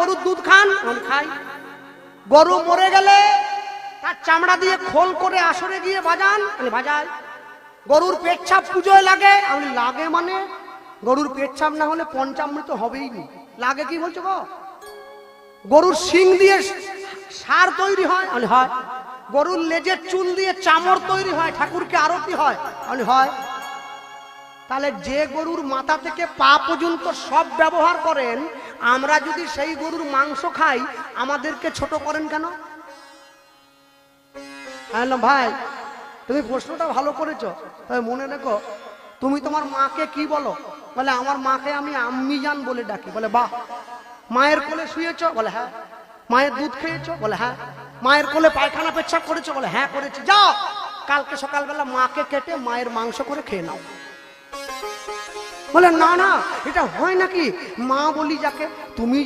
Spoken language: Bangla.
গরুর দুধ খান? আমি খাই। গরু মরে গেলে তার চামড়া দিয়ে খোল করে আসরে গিয়ে বাজান? আমি বাজাই। গরুর পেচ্ছাপ পুজোয় লাগে? আমি লাগে মানে গরুর পেচ্ছাপ না হলে পঞ্চামৃত হবেই নি। লাগে কি বলছো গো? গরুর শিং দিয়ে সার তৈরি হয়? আমি হয়। গরুর লেজের চুল দিয়ে চামড় তৈরি হয়, ঠাকুরকে আরতি হয়? আমি হয়। তাহলে যে গরুর মাথা থেকে পা পর্যন্ত সব ব্যবহার করেন, আমরা যদি সেই গরুর মাংস খাই, আমাদেরকে ছোট করেন কেন? ভাই তুমি প্রশ্নটা ভালো করেছো, তবে মনে রেখো, তুমি তোমার মাকে কি বলো? বলে আমার মাকে আমি আম্মি জান বলে ডাকি। বলে বাহ। মায়ের কোলে শুয়েছো? বলে হ্যাঁ। মায়ের দুধ খেয়েছো? বলে হ্যাঁ। মায়ের কোলে পায়খানা পেচ্ছাপ করেছো? বলে হ্যাঁ করেছি। যাও কালকে সকালবেলা মাকে কেটে মায়ের মাংস করে খেয়ে নাও। বলে না না, এটা হয় নাকি? মা বলি যাকে, তুমি